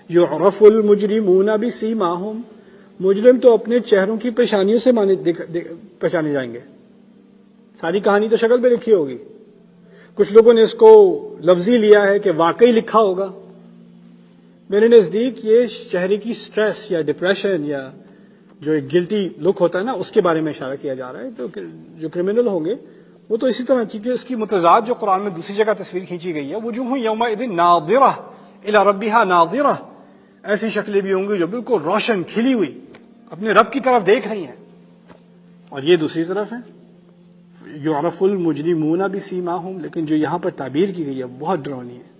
یعرف المجرمون بسیماہم، مجرم تو اپنے چہروں کی پیشانیوں سے پہچانے جائیں گے. ساری کہانی تو شکل پہ لکھی ہوگی. کچھ لوگوں نے اس کو لفظی لیا ہے کہ واقعی لکھا ہوگا. میرے نزدیک یہ چہرے کی سٹریس یا ڈپریشن یا جو ایک گلٹی لک ہوتا ہے نا، اس کے بارے میں اشارہ کیا جا رہا ہے. تو جو کرمنل ہوں گے وہ تو اسی طرح، کیونکہ اس کی متضاد جو قرآن میں دوسری جگہ تصویر کھینچی گئی ہے، وجوہ یومئذ ناظرہ الی ربہا ناظرہ، ایسی شکلیں بھی ہوں گی جو بالکل روشن کھلی ہوئی اپنے رب کی طرف دیکھ رہی ہیں. اور یہ دوسری طرف ہے یعرف المجرمون بسیماہم. لیکن جو یہاں پر تعبیر کی گئی ہے بہت ڈراؤنی ہے.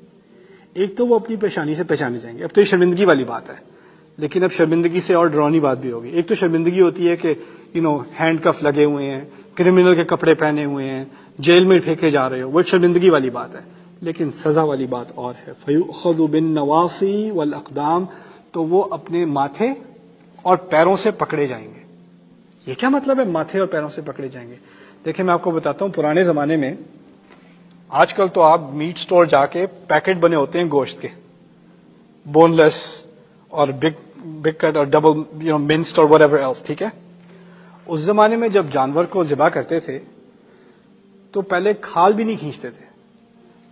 ایک تو وہ اپنی پیشانی سے پہچانے جائیں گے. اب تو یہ شرمندگی والی بات ہے، لیکن اب شرمندگی سے اور ڈراؤنی بات بھی ہوگی. ایک تو شرمندگی ہوتی ہے کہ ہینڈ کف لگے ہوئے ہیں، کرمنل کے کپڑے پہنے ہوئے ہیں، جیل میں پھینکے جا رہے ہو، وہ شرمندگی والی بات ہے. لیکن سزا والی بات اور ہے. فَيُؤْخَذُ بِالنَّوَاصِي وَالْأَقْدَامِ، تو وہ اپنے ماتھے اور پیروں سے پکڑے جائیں گے. یہ کیا مطلب ہے ماتھے اور پیروں سے پکڑے جائیں گے؟ دیکھیں میں آپ کو بتاتا ہوں، پرانے زمانے میں، آج کل تو آپ میٹ سٹور جا کے پیکٹ بنے ہوتے ہیں گوشت کے، بون لیس اور بگ کٹ اور ڈبل منسڈ اور whatever else، ٹھیک ہے. اس زمانے میں جب جانور کو ذبح کرتے تھے تو پہلے کھال بھی نہیں کھینچتے تھے.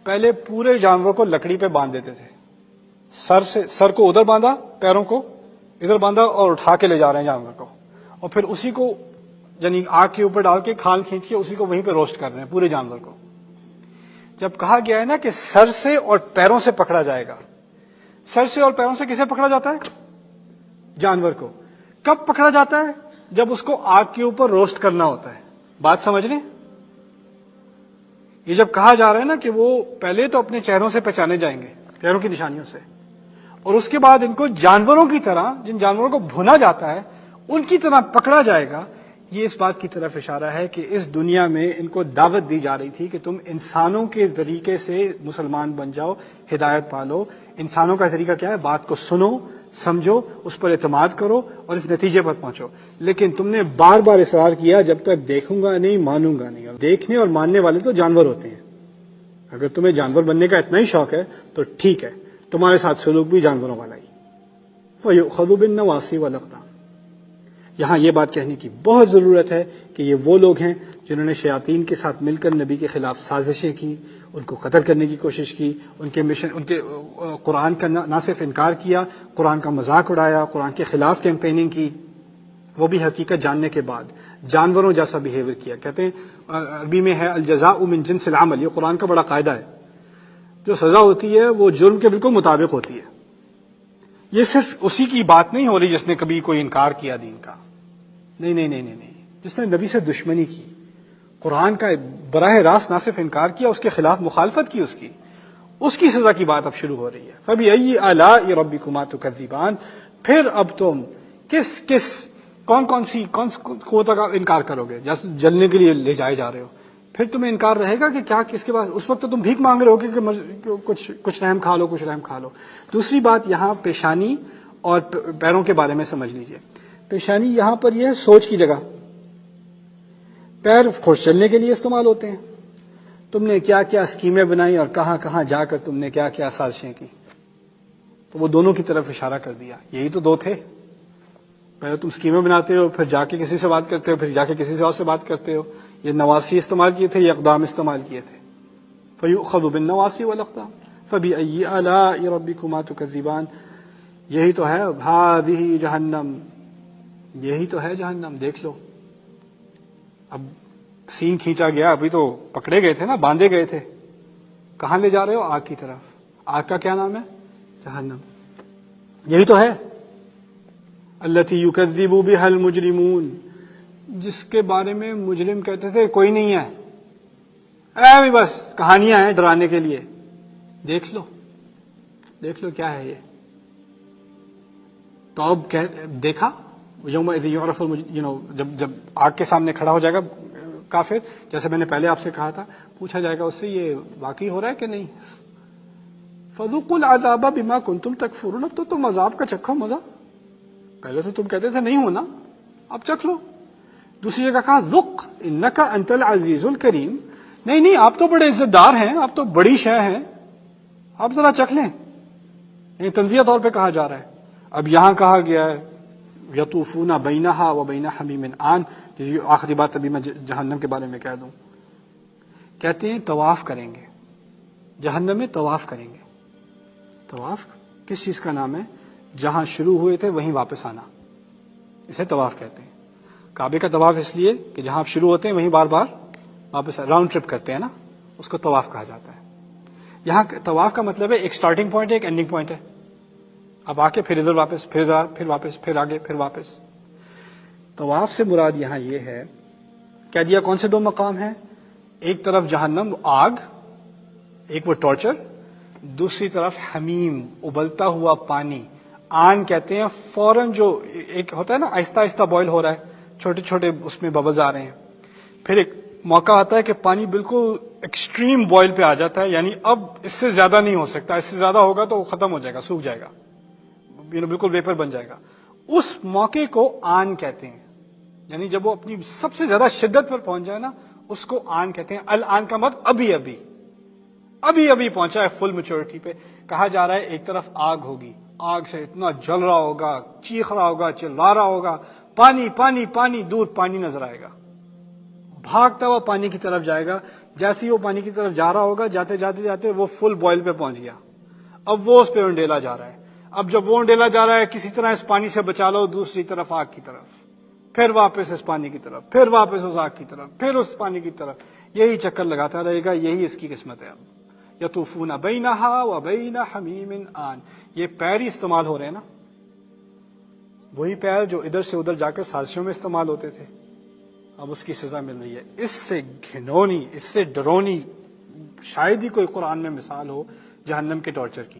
پہلے پورے جانور کو لکڑی پہ باندھ دیتے تھے. سر کو ادھر باندھا، پیروں کو ادھر باندھا اور اٹھا کے لے جا رہے ہیں جانور کو، اور پھر اسی کو یعنی آگ کے اوپر ڈال کے کھال کھینچ کے اسی کو وہیں پہ روسٹ کر رہے ہیں پورے جانور کو. جب کہا گیا ہے نا کہ سر سے اور پیروں سے پکڑا جائے گا، سر سے اور پیروں سے کسے پکڑا جاتا ہے؟ جانور کو. کب پکڑا جاتا ہے؟ جب اس کو آگ کے اوپر روسٹ کرنا ہوتا ہے. بات سمجھ لیں؟ یہ جب کہا جا رہا ہے نا کہ وہ پہلے تو اپنے چہروں سے پہچانے جائیں گے، پیروں کی نشانیوں سے، اور اس کے بعد ان کو جانوروں کی طرح، جن جانوروں کو بھونا جاتا ہے ان کی طرح پکڑا جائے گا. یہ اس بات کی طرف اشارہ ہے کہ اس دنیا میں ان کو دعوت دی جا رہی تھی کہ تم انسانوں کے طریقے سے مسلمان بن جاؤ، ہدایت پالو. انسانوں کا طریقہ کیا ہے؟ بات کو سنو، سمجھو، اس پر اعتماد کرو اور اس نتیجے پر پہنچو. لیکن تم نے بار بار اصرار کیا جب تک دیکھوں گا نہیں مانوں گا نہیں. اور دیکھنے اور ماننے والے تو جانور ہوتے ہیں. اگر تمہیں جانور بننے کا اتنا ہی شوق ہے تو ٹھیک ہے، تمہارے ساتھ سلوک بھی جانوروں والا ہی. فَيُؤْخَذُ بِالنَّوَاصِي وَالْأَقْدَامِ. یہاں یہ بات کہنے کی بہت ضرورت ہے کہ یہ وہ لوگ ہیں جنہوں نے شیاطین کے ساتھ مل کر نبی کے خلاف سازشیں کی، ان کو قتل کرنے کی کوشش کی، ان کے مشن، ان کے قرآن کا نہ صرف انکار کیا، قرآن کا مذاق اڑایا، قرآن کے خلاف کیمپیننگ کی، وہ بھی حقیقت جاننے کے بعد جانوروں جیسا بیہیویئر کیا. کہتے ہیں عربی میں ہے الجزاء من جنس العمل، یہ قرآن کا بڑا قاعدہ ہے. جو سزا ہوتی ہے وہ جرم کے بالکل مطابق ہوتی ہے. یہ صرف اسی کی بات نہیں ہو رہی جس نے کبھی کوئی انکار کیا دین کا، نہیں نہیں نہیں نہیں، جس نے نبی سے دشمنی کی، قرآن کا براہ راست نہ صرف انکار کیا، اس کے خلاف مخالفت کی، اس کی سزا کی بات اب شروع ہو رہی ہے. فَبِأَيِّ آلَاءِ رَبِّكُمَا تُكَذِّبَانِ. پھر اب تم کون سی قوتوں کا انکار کرو گے جلنے کے لیے لے جائے جا رہے ہو؟ پھر تمہیں انکار رہے گا کہ کیا کس کے بعد؟ اس وقت تو تم بھیک مانگ رہے ہو کہ کچھ رحم کھا لو، کچھ رحم کھا لو. دوسری بات یہاں پیشانی اور پیروں کے بارے میں سمجھ لیجئے. پیشانی یہاں پر یہ ہے سوچ کی جگہ، پیر خوش چلنے کے لیے استعمال ہوتے ہیں. تم نے کیا کیا اسکیمیں بنائی اور کہاں کہاں جا کر تم نے کیا کیا سازشیں کی، تو وہ دونوں کی طرف اشارہ کر دیا. یہی تو دو تھے. پہلے تم اسکیمیں بناتے ہو، پھر جا کے کسی سے بات کرتے ہو، پھر جا کے کسی سے اور سے بات کرتے ہو. یہ نواسی استعمال کیے تھے، یہ اقدام استعمال کیے تھے. فَيُؤْخَذُ بِالنَّوَاصِي وَالْأَقْدَامِ فَبِأَيِّ آلَاءِ رَبِّكُمَا تُكَذِّبَانِ. یہی تو ہے هَٰذِهِ جہنم، یہی تو ہے جہنم. دیکھ لو، اب سین کھینچا گیا، ابھی تو پکڑے گئے تھے نا، باندھے گئے تھے. کہاں لے جا رہے ہو؟ آگ کی طرف. آگ کا کیا نام ہے؟ جہنم. یہی تو ہے التی یکذب بها المجرمون، جس کے بارے میں مجرم کہتے تھے کوئی نہیں ہے، بھی بس کہانیاں ہیں ڈرانے کے لیے. دیکھ لو کیا ہے یہ. تو اب دیکھا یومئذ یعرف جب آگ کے سامنے کھڑا ہو جائے گا کافر، جیسے میں نے پہلے آپ سے کہا تھا، پوچھا جائے گا اس سے یہ واقعی ہو رہا ہے کہ نہیں. فذوقوا العذاب بما کنتم تکفرون. اب تو تم عذاب کا چکھو مزہ. پہلے تو تم کہتے تھے نہیں ہونا، اب چکھ لو. دوسری جگہ کہا ذق انک انت العزیز الکریم. نہیں آپ تو بڑے عزت دار ہیں، آپ تو بڑی شے ہیں، آپ ذرا چکھ لیں. یعنی تنزیہ طور پہ کہا جا رہا ہے. اب یہاں کہا گیا ہے یطوفون بینہا و بین حمیم آن. آخری بات ابھی میں جہنم کے بارے میں کہہ دوں. کہتے ہیں طواف کریں گے جہنم میں، طواف کریں گے. طواف کس چیز کا نام ہے؟ جہاں شروع ہوئے تھے وہیں واپس آنا، اسے طواف کہتے ہیں. کعبے کا طواف اس لیے کہ جہاں آپ شروع ہوتے ہیں وہیں بار بار واپس راؤنڈ ٹرپ کرتے ہیں نا، اس کو طواف کہا جاتا ہے. یہاں طواف کا مطلب ہے ایک سٹارٹنگ پوائنٹ ہے، ایک اینڈنگ پوائنٹ ہے. اب آ کے پھر ادھر واپس، پھر ادھر، پھر واپس، پھر آگے، پھر واپس. طواف سے مراد یہاں یہ ہے، کہہ دیا کون سے دو مقام ہیں؟ ایک طرف جہنم آگ، ایک وہ ٹارچر، دوسری طرف حمیم ابلتا ہوا پانی. آن کہتے ہیں فوراً جو ایک ہوتا ہے نا آہستہ آہستہ بوائل ہو رہا ہے، چھوٹے چھوٹے اس میں ببلز آ رہے ہیں. پھر ایک موقع آتا ہے کہ پانی بالکل ایکسٹریم بوائل پہ آ جاتا ہے، یعنی اب اس سے زیادہ نہیں ہو سکتا، اس سے زیادہ ہوگا تو وہ ختم ہو جائے گا، سوکھ جائے گا، بالکل ویپر بن جائے گا. اس موقع کو آن کہتے ہیں. یعنی جب وہ اپنی سب سے زیادہ شدت پر پہنچ جائے نا، اس کو آن کہتے ہیں. الآن کا مطلب ابھی ابھی ابھی ابھی پہنچا ہے فل میچورٹی پہ. کہا جا رہا ہے ایک طرف آگ ہوگی، آگ سے اتنا جل رہا ہوگا، چیخ رہا ہوگا، چلا رہا ہوگا، پانی پانی پانی، دور پانی نظر آئے گا، بھاگتا ہوا پانی کی طرف جائے گا. جیسے ہی وہ پانی کی طرف جا رہا ہوگا، جاتے جاتے جاتے وہ فل بوائل پہ پہنچ گیا. اب وہ اس پہ انڈیلا جا رہا ہے. اب جب وہ انڈیلا جا رہا ہے، کسی طرح اس پانی سے بچا لو، دوسری طرف آگ کی طرف، پھر واپس اس پانی کی طرف، پھر واپس اس آگ کی طرف، پھر اس پانی کی طرف. یہی چکر لگاتا رہے گا. یہی اس کی قسمت ہے. اب یطوفون بینہا و بین حمیم آن. یہ پیر ہی استعمال ہو رہے ہیں نا، وہی پیر جو ادھر سے ادھر جا کر سازشوں میں استعمال ہوتے تھے. اب اس کی سزا مل رہی ہے. اس سے گھنونی، اس سے ڈرونی شاید ہی کوئی قرآن میں مثال ہو جہنم کے ٹارچر کی.